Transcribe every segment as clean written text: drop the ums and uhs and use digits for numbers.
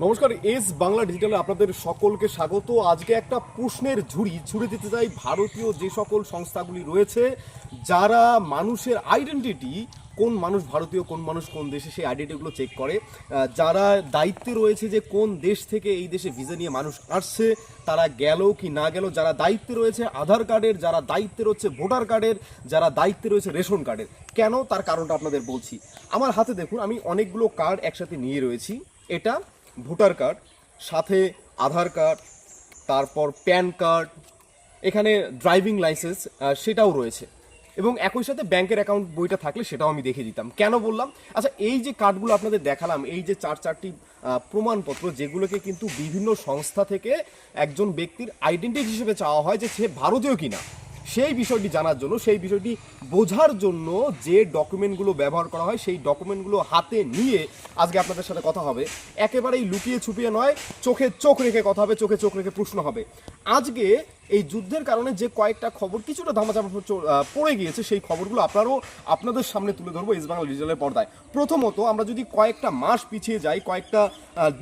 নমস্কার, এস বাংলা ডিজিটালে আপনাদের সকলকে স্বাগত। আজকে একটা প্রশ্নের ঝুড়ি ছুড়ে দিতে চাই ভারতীয় যে সকল সংস্থাগুলি রয়েছে, যারা মানুষের আইডেন্টিটি, কোন মানুষ ভারতীয়, কোন মানুষ কোন দেশে, সেই আইডেন্টিটিগুলো চেক করে, যারা দায়িত্বে রয়েছে যে কোন দেশ থেকে এই দেশে ভিসা নিয়ে মানুষ আসছে, তারা গেল কি না গেল, যারা দায়িত্বে রয়েছে আধার কার্ডের, যারা দায়িত্বে রয়েছে ভোটার কার্ডের, যারা দায়িত্বে রয়েছে রেশন কার্ডের। কেন, তার কারণটা আপনাদের বলছি। আমার হাতে দেখুন, আমি অনেকগুলো কার্ড একসাথে নিয়ে রয়েছি। এটা ভোটার কার্ড, সাথে আধার কার্ড, তারপর প্যান কার্ড, এখানে ড্রাইভিং লাইসেন্স সেটাও রয়েছে, এবং একই সাথে ব্যাংকের অ্যাকাউন্ট বইটা থাকলে সেটাও আমি দেখে দিতাম। কেন বললাম, আচ্ছা এই যে কার্ডগুলো আপনাদের দেখালাম, এই যে চারটি প্রমাণপত্র, যেগুলোকে কিন্তু বিভিন্ন সংস্থা থেকে একজন ব্যক্তির আইডেন্টিটি হিসেবে চাওয়া হয় যে সে ভারতীয় কিনা, সেই বিষয়টি জানার জন্য, সেই বিষয়টি বোঝার জন্য যে ডকুমেন্টগুলো ব্যবহার করা হয়, সেই ডকুমেন্টগুলো হাতে নিয়ে আজকে আপনাদের সাথে কথা হবে। একেবারেই লুকিয়ে ছুপিয়ে নয়, চোখে চোখ রেখে কথা হবে, চোখে চোখ রেখে প্রশ্ন হবে। আজকে এই যুদ্ধের কারণে যে কয়েকটা খবর কিছুটা ধামাচাপা পড়ে গিয়েছে, সেই খবরগুলো আপনাদের সামনে তুলে ধরবো এস বাংলা ডিজিটালের পর্দায়। প্রথমত, আমরা যদি কয়েকটা মাস পিছিয়ে যাই, কয়েকটা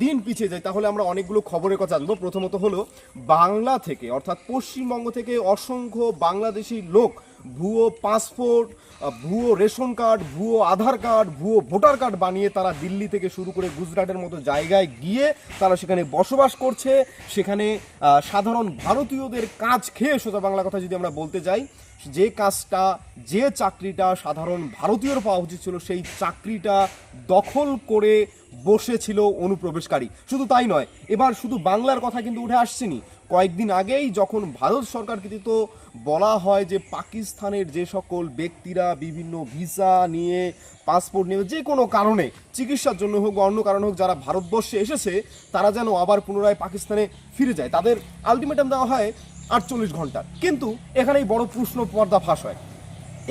দিন পিছিয়ে যাই, তাহলে আমরা অনেকগুলো খবরের কথা জানবো। প্রথমত হলো, বাংলা থেকে অর্থাৎ পশ্চিমবঙ্গ থেকে অসংখ্য বাংলাদেশি লোক ভুয়ো পাসপোর্ট, ভুয়ো রেশন কার্ড, ভুয়ো আধার কার্ড, ভুয়ো ভোটার কার্ড বানিয়ে তারা দিল্লি থেকে শুরু করে গুজরাটের মতো জায়গায় গিয়ে তারা সেখানে বসবাস করছে। সেখানে সাধারণ ভারতীয়দের কাজ খেয়ে, সোজা বাংলা কথা যদি আমরা বলতে যাই, যে কাজটা, যে চাকরিটা সাধারণ ভারতীয়র পাওয়া উচিত ছিল, সেই চাকরিটা দখল করে বসেছিল অনুপ্রবেশকারী। শুধু তাই নয়, এবার শুধু বাংলার কথা কিন্তু উঠে আসছেনি। কয়েকদিন আগেই যখন ভারত সরকার কৃতিত বলা হয় যে পাকিস্তানের যে সকল ব্যক্তিরা বিভিন্ন ভিসা নিয়ে, পাসপোর্ট নিয়ে, যে কোনো কারণে, চিকিৎসার জন্য হোক বা অন্য কারণে হোক, যারা ভারতবর্ষে এসেছে তারা যেন আবার পুনরায় পাকিস্তানে ফিরে যায়, তাদের আলটিমেটাম দেওয়া হয় 48 ঘন্টার। কিন্তু এখানেই বড় প্রশ্ন পর্দা ফাঁস হয়।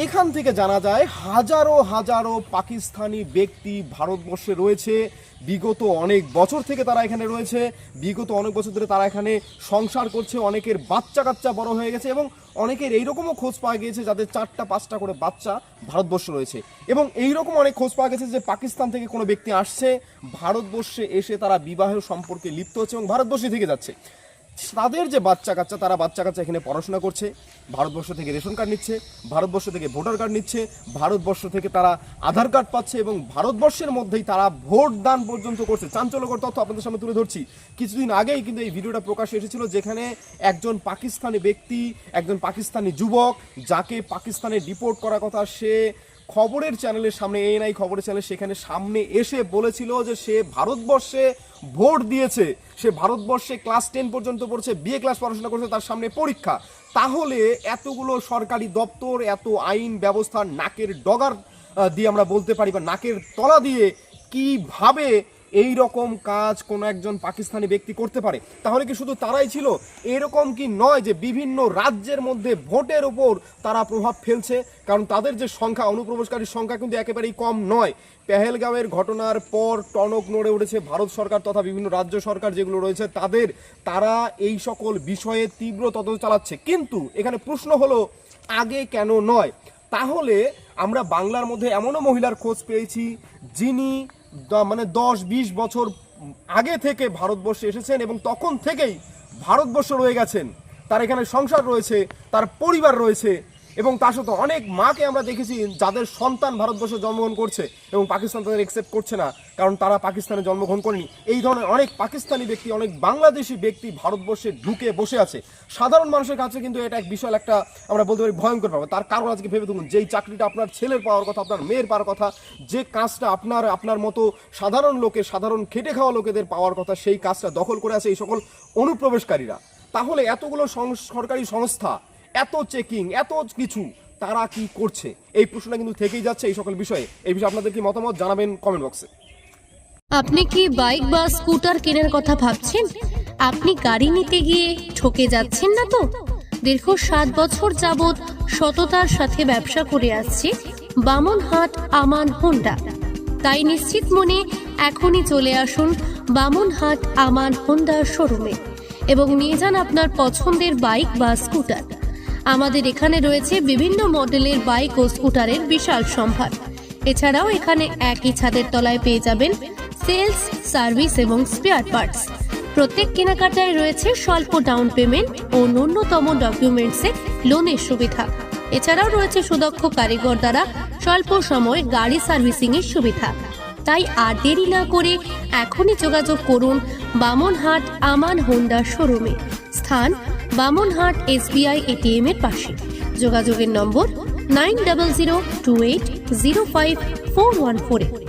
এখান থেকে জানা যায় হাজারো হাজারো পাকিস্তানি ব্যক্তি ভারতবর্ষে রয়েছে, বিগত অনেক বছর থেকে তারা এখানে রয়েছে, বিগত অনেক বছর ধরে তারা এখানে সংসার করছে, অনেকের বাচ্চা কাচ্চা বড় হয়ে গেছে, এবং অনেকের এইরকমও খোঁজ পাওয়া গিয়েছে যাদের 4টা-5টা করে বাচ্চা ভারতবর্ষে রয়েছে। এবং এইরকম অনেক খোঁজ পাওয়া গেছে যে পাকিস্তান থেকে কোনো ব্যক্তি আসছে, ভারতবর্ষে এসে তারা বিবাহ সম্পর্কে লিপ্ত হচ্ছে এবং ভারতবর্ষে থেকে যাচ্ছে। তাদের যে বাচ্চা কাচ্চা, তারা বাচ্চা কাচ্চা এখানে পড়াশোনা করছে, ভারতবর্ষ থেকে রেশন কার্ড নিচ্ছে, ভারতবর্ষ থেকে ভোটার কার্ড নিচ্ছে, ভারতবর্ষ থেকে তারা আধার কার্ড পাচ্ছে, এবং ভারতবর্ষের মধ্যেই তারা ভোট দান পর্যন্ত করছে। চাঞ্চল্যকর তথ্য আপনাদের সামনে তুলে ধরছি। কিছুদিন আগেই কিন্তু এই ভিডিওটা প্রকাশ্যে এসেছিল, যেখানে একজন পাকিস্তানি ব্যক্তি, একজন পাকিস্তানি যুবক, যাকে পাকিস্তানে ডিপোর্ট করার কথা, সে খবরের চ্যানেলের সামনে, এএনআই খবরের চ্যানেল, সেখানে সামনে এসে বলেছিল যে সে ভারতবর্ষে ভোট দিয়েছে, সে ভারতবর্ষে ক্লাস 10 পর্যন্ত পড়ছে, বিএ ক্লাস পড়াশোনা করছে, তার সামনে পরীক্ষা। তাহলে এতগুলো সরকারি দপ্তর, এত আইন ব্যবস্থা নাকের ডগার দিয়ে আমরা বলতে পারি, বা নাকের তলা দিয়ে কিভাবে এই রকম কাজ কোনো একজন পাকিস্তানি ব্যক্তি করতে পারে? তাহলে কি শুধু তারাই ছিল? এরকম কি নয় যে বিভিন্ন রাজ্যের মধ্যে ভোটের উপর তারা প্রভাব ফেলছে? কারণ তাদের যে সংখ্যা, অনুপ্রবেশকারীর সংখ্যা কিন্তু একেবারেই কম নয়। পেহেলগাঁওয়ের ঘটনার পর টনক নড়ে উঠেছে ভারত সরকার তথা বিভিন্ন রাজ্য সরকার যেগুলো রয়েছে তারা এই সকল বিষয়ে তীব্র তদন্ত চালাচ্ছে। কিন্তু এখানে প্রশ্ন হলো, আগে কেন নয়? তাহলে আমরা বাংলার মধ্যে এমনও মহিলার খোঁজ পেয়েছি, যিনি 10-20 বছর আগে থেকে ভারতবর্ষে এসেছেন এবং তখন থেকেই ভারতবর্ষ রয়ে গেছেন, তার এখানে সংসার রয়েছে, তার পরিবার রয়েছে, এবং তার সাথে অনেক মাকে আমরা দেখেছি যাদের সন্তান ভারতবর্ষে জন্মগ্রহণ করছে এবং পাকিস্তান তাদের অ্যাকসেপ্ট করছে না, কারণ তারা পাকিস্তানে জন্মগ্রহণ করেনি। এই ধরনের অনেক পাকিস্তানি ব্যক্তি, অনেক বাংলাদেশি ব্যক্তি ভারতবর্ষে ঢুকে বসে আছে। সাধারণ মানুষের কাছে কিন্তু এটা এক বিশাল একটা, আমরা বলতে পারি, ভয়ঙ্কর ব্যাপার। তার কারণ আজকে ভেবে দেখুন, যেই চাকরিটা আপনার ছেলের পাওয়ার কথা, আপনার মেয়ের পাওয়ার কথা, যে কাজটা আপনার মতো সাধারণ লোকের, সাধারণ খেটে খাওয়া লোকেদের পাওয়ার কথা, সেই কাজটা দখল করে আছে এই সকল অনুপ্রবেশকারীরা। তাহলে এতগুলো সরকারি সংস্থা, এত চেকিং, এত কিছু, তারা কি করছে? এই প্রশ্নটা কিন্তু থেকেই যাচ্ছে এই সকল বিষয়ে। এই বিষয়ে আপনাদের কি মতামত জানাবেন কমেন্ট বক্সে। আপনি কি বাইক বা স্কুটার কেনার কথা ভাবছেন? আপনি গাড়ি নিতে গিয়ে ঠকে যাচ্ছেন না তো? দীর্ঘ 7 বছর যাবৎ সততার সাথে ব্যবসা করে আসছে বামনহাট আমান হোন্ডা। তাই নিশ্চিত মনে এখনই চলে আসুন বামনহাট আমান হোন্ডা শোরুমে এবং নিয়ে যান আপনার পছন্দের বাইক বা স্কুটার। আমাদের এখানে রয়েছে বিভিন্ন মডেলের বাইক ও স্কুটারের বিশাল সম্ভার। এছাড়াও এখানে একই ছাদের তলায় পেয়ে যাবেন সেলস, সার্ভিস এবং স্পেয়ার পার্টস। প্রত্যেক কেনাকাটায় রয়েছে স্বল্প ডাউন পেমেন্ট ও ন্যূনতম ডকুমেন্টসে লোনের সুবিধা। এছাড়াও রয়েছে সুদক্ষ কারিগর দ্বারা স্বল্প সময়ে গাড়ি সার্ভিসিং এর সুবিধা। তাই আর দেরি না করে এখনই যোগাযোগ করুন বামনহাট আমান হোন্ডা শোরুমে। স্থান বামনহাট SBI ATM এর পাশে। যোগাযোগের নম্বর 9002805414।